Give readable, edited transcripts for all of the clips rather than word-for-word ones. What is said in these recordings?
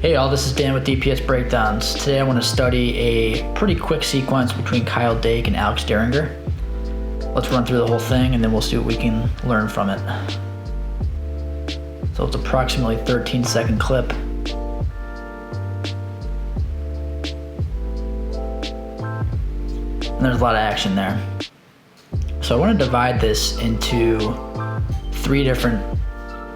Hey all, this is Dan with DPS Breakdowns. Today I want to study a pretty quick sequence between Kyle Dake and Alex Derringer. Let's run through the whole thing and then we'll see what we can learn from it. So it's approximately 13-second clip. And there's a lot of action there. So I want to divide this into 3 different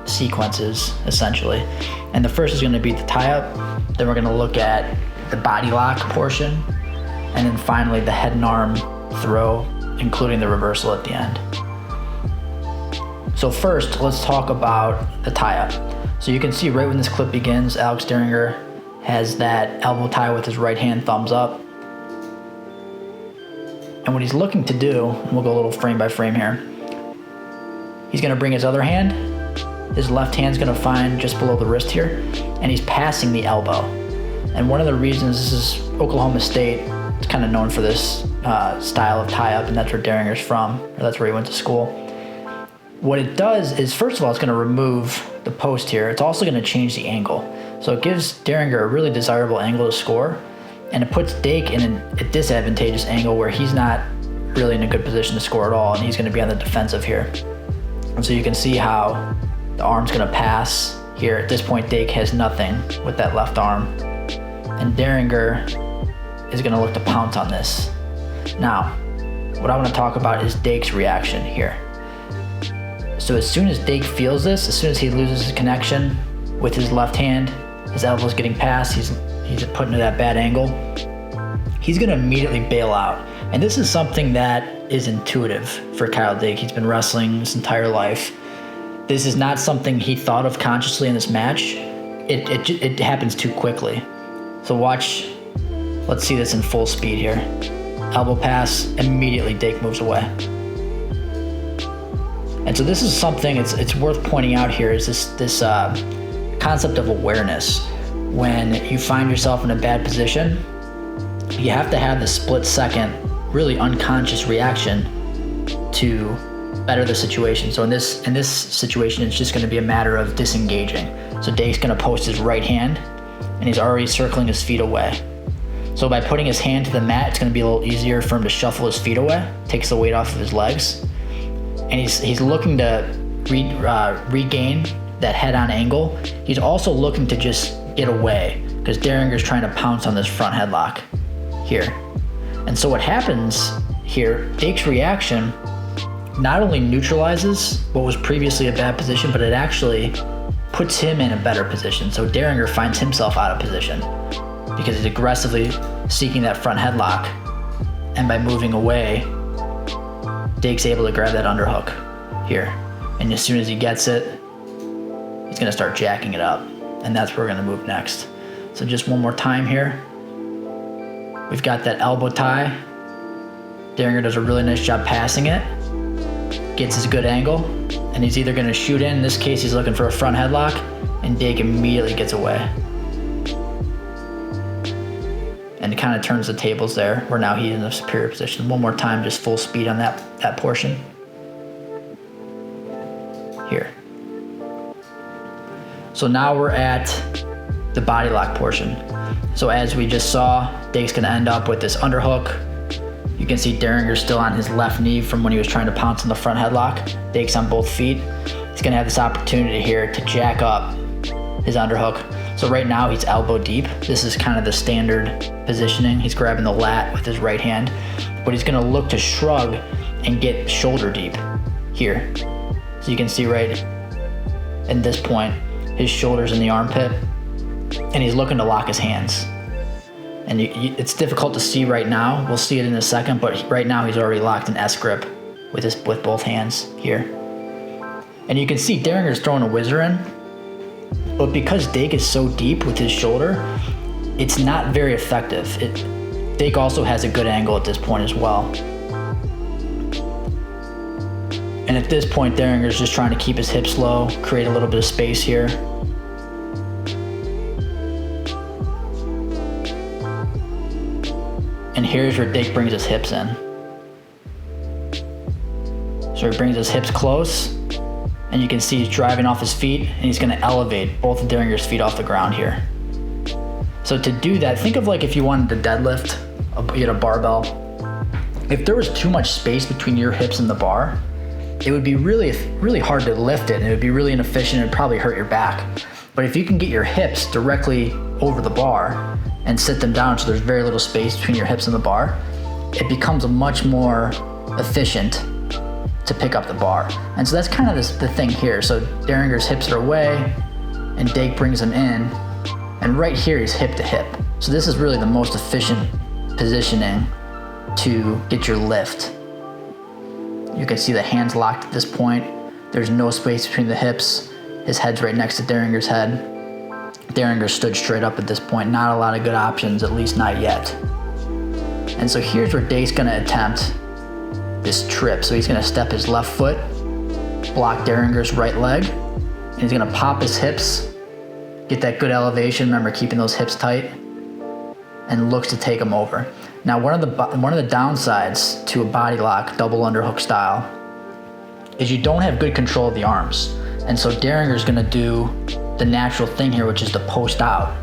sequences, essentially. And the first is going to be the tie-up, then we're going to look at the body lock portion, and then finally the head and arm throw, including the reversal at the end. So first, let's talk about the tie-up. So you can see right when this clip begins, Alex Derringer has that elbow tie with his right hand thumbs up. And what he's looking to do, and we'll go a little frame by frame here, he's going to bring his other hand, his left hand's going to find just below the wrist here, and he's passing the elbow. And one of the reasons, this is Oklahoma State, it's kind of known for this style of tie-up, and that's where Derringer's from, or that's where he went to school. What it does is, first of all, it's going to remove the post here. It's also going to change the angle. So it gives Derringer a really desirable angle to score, and it puts Dake in a disadvantageous angle where he's not really in a good position to score at all, and he's going to be on the defensive here. And so you can see how the arm's going to pass here. At this point, Dake has nothing with that left arm, and Derringer is going to look to pounce on this. Now, what I want to talk about is Dake's reaction here. So as soon as Dake feels this, as soon as he loses his connection with his left hand, his elbow's getting passed, he's put into that bad angle, he's going to immediately bail out. And this is something that is intuitive for Kyle Dake. He's been wrestling his entire life. This is not something he thought of consciously in this match. It happens too quickly. So watch, let's see this in full speed here. Elbow pass, immediately Dake moves away. And so this is something it's worth pointing out here, is this concept of awareness. When you find yourself in a bad position, you have to have the split second, really unconscious reaction to better the situation. So in this situation, it's just going to be a matter of disengaging. So Dake's going to post his right hand, and he's already circling his feet away. So by putting his hand to the mat, it's going to be a little easier for him to shuffle his feet away, takes the weight off of his legs, and he's looking to regain that head-on angle. He's also looking to just get away because Derringer's trying to pounce on this front headlock here. And so what happens here, Dake's reaction not only neutralizes what was previously a bad position, but it actually puts him in a better position. So Derringer finds himself out of position because he's aggressively seeking that front headlock. And by moving away, Dake's able to grab that underhook here. And as soon as he gets it, he's going to start jacking it up. And that's where we're going to move next. So just one more time here. We've got that elbow tie. Derringer does a really nice job passing it. Gets his good angle, and he's either going to shoot in this case he's looking for a front headlock, and Dake immediately gets away. And it kind of turns the tables there, where now he's in a superior position. One more time, just full speed on that portion. Here. So now we're at the body lock portion. So as we just saw, Dake's going to end up with this underhook. You can see Derringer still on his left knee from when he was trying to pounce on the front headlock. Dake's on both feet. He's going to have this opportunity here to jack up his underhook. So right now he's elbow deep. This is kind of the standard positioning. He's grabbing the lat with his right hand, but he's going to look to shrug and get shoulder deep here. So you can see right at this point, his shoulder's in the armpit, and he's looking to lock his hands. And it's difficult to see right now. We'll see it in a second, but right now he's already locked in S grip with both hands here. And you can see Derringer's throwing a whizzer in, but because Dake is so deep with his shoulder, it's not very effective. Dake also has a good angle at this point as well. And at this point, Derringer's just trying to keep his hips low, create a little bit of space here. And here's where Dake brings his hips in. So he brings his hips close, and you can see he's driving off his feet, and he's going to elevate both of Derringer's feet off the ground here. So to do that, think of like if you wanted to deadlift, you had a barbell. If there was too much space between your hips and the bar, it would be really, really hard to lift it, and it would be really inefficient and probably hurt your back. But if you can get your hips directly over the bar and sit them down so there's very little space between your hips and the bar, it becomes much more efficient to pick up the bar. And so that's kind of the thing here. So Deringer's hips are away, and Dake brings him in, and right here he's hip to hip. So this is really the most efficient positioning to get your lift. You can see the hands locked at this point. There's no space between the hips. His head's right next to Deringer's head. Deringer stood straight up at this point. Not a lot of good options, at least not yet. And so here's where Dake's gonna attempt this trip. So he's gonna step his left foot, block Deringer's right leg, and he's gonna pop his hips, get that good elevation. Remember, keeping those hips tight, and looks to take him over. Now, one of the downsides to a body lock, double underhook style, is you don't have good control of the arms. And so Deringer's gonna do the natural thing here, which is to post out.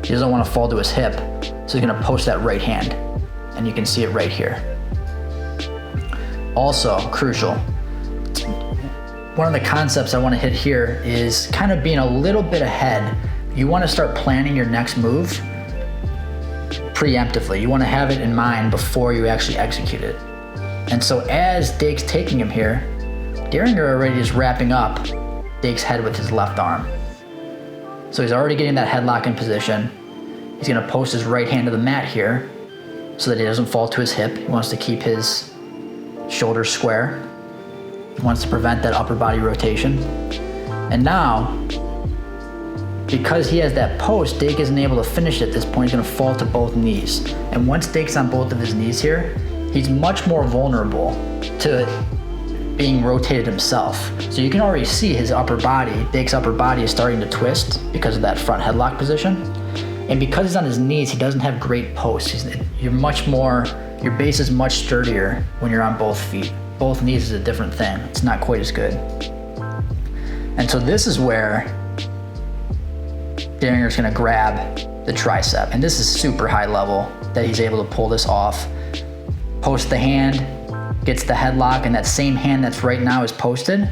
He doesn't want to fall to his hip, so he's gonna post that right hand. And you can see it right here. Also, crucial, one of the concepts I want to hit here is kind of being a little bit ahead. You want to start planning your next move preemptively. You want to have it in mind before you actually execute it. And so as Dake's taking him here, Deringer already is wrapping up Dake's head with his left arm. So he's already getting that headlock in position. He's going to post his right hand to the mat here so that he doesn't fall to his hip. He wants to keep his shoulders square. He wants to prevent that upper body rotation. And now, because he has that post, Dake isn't able to finish at this point. He's going to fall to both knees. And once Dake's on both of his knees here, he's much more vulnerable to being rotated himself. So you can already see his upper body, Dake's upper body is starting to twist because of that front headlock position. And because he's on his knees, he doesn't have great posts. Your base is much sturdier when you're on both feet. Both knees is a different thing. It's not quite as good. And so this is where Deringer's gonna grab the tricep. And this is super high level that he's able to pull this off. Post the hand, gets the headlock, and that same hand that's right now is posted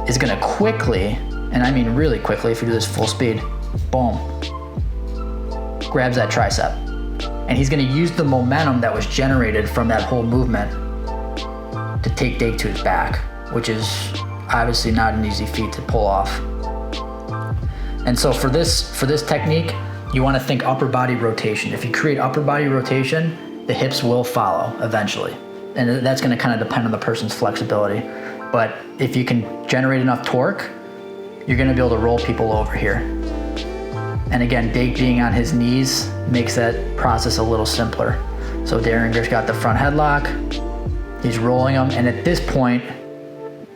is gonna quickly, and I mean really quickly if you do this full speed, boom, grabs that tricep. And he's gonna use the momentum that was generated from that whole movement to take Dake to his back, which is obviously not an easy feat to pull off. And so for this technique, you wanna think upper body rotation. If you create upper body rotation, the hips will follow eventually. And that's gonna kind of depend on the person's flexibility. But if you can generate enough torque, you're gonna be able to roll people over here. And again, Dake being on his knees makes that process a little simpler. So Deringer's got the front headlock, he's rolling him, and at this point,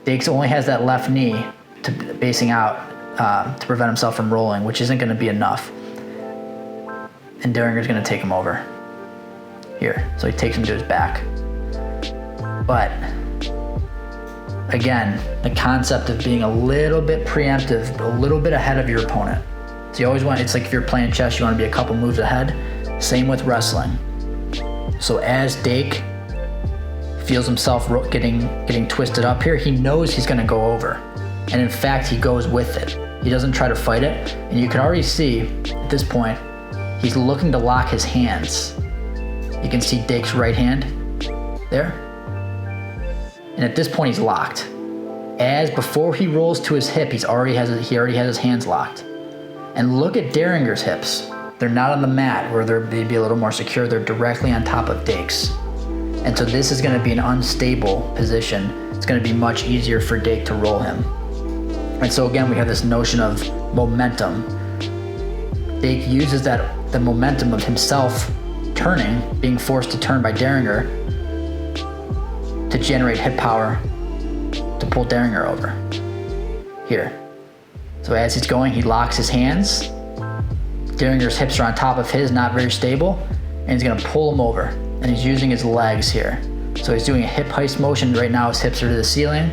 Dake only has that left knee to basing out to prevent himself from rolling, which isn't gonna be enough. And Deringer's gonna take him over here. So he takes him to his back. But again, the concept of being a little bit preemptive, a little bit ahead of your opponent. So you always want, it's like if you're playing chess, you want to be a couple moves ahead. Same with wrestling. So as Dake feels himself getting twisted up here, he knows he's going to go over. And in fact, he goes with it. He doesn't try to fight it. And you can already see at this point, he's looking to lock his hands. You can see Dake's right hand there. And at this point, he's locked. As before he rolls to his hip, he already has his hands locked. And look at Deringer's hips. They're not on the mat where they'd be a little more secure. They're directly on top of Dake's. And so this is gonna be an unstable position. It's gonna be much easier for Dake to roll him. And so again, we have this notion of momentum. Dake uses the momentum of himself turning, being forced to turn by Deringer, to generate hip power to pull Deringer over here. So as he's going, he locks his hands. Deringer's hips are on top of his, not very stable, and he's gonna pull him over. And he's using his legs here. So he's doing a hip heist motion. Right now his hips are to the ceiling.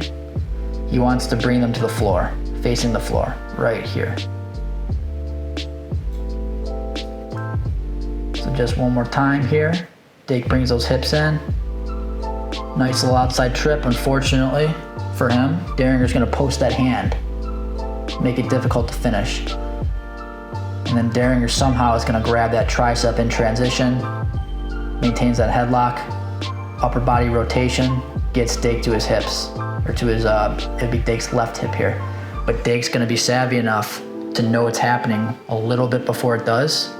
He wants to bring them to the floor, facing the floor, right here. just one more time here. Dake brings those hips in. Nice little outside trip. Unfortunately for him, Daringer's gonna post that hand, make it difficult to finish. And then Daringer somehow is gonna grab that tricep in transition, maintains that headlock, upper body rotation, gets Dake to his hips, or to his, it'd be Dake's left hip here. But Dake's gonna be savvy enough to know it's happening a little bit before it does.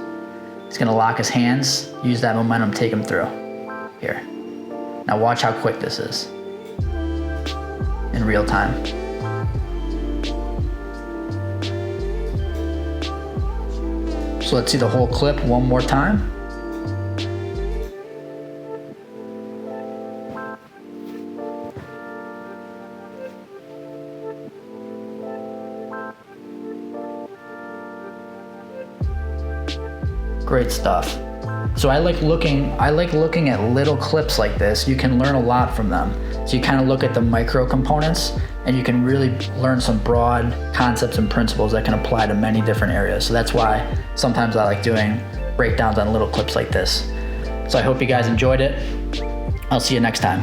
He's gonna lock his hands, use that momentum, take him through. Here. Now watch how quick this is in real time. So let's see the whole clip one more time. Great stuff. So I like looking at little clips like this. You can learn a lot from them. So you kind of look at the micro components and you can really learn some broad concepts and principles that can apply to many different areas. So that's why sometimes I like doing breakdowns on little clips like this. So I hope you guys enjoyed it. I'll see you next time.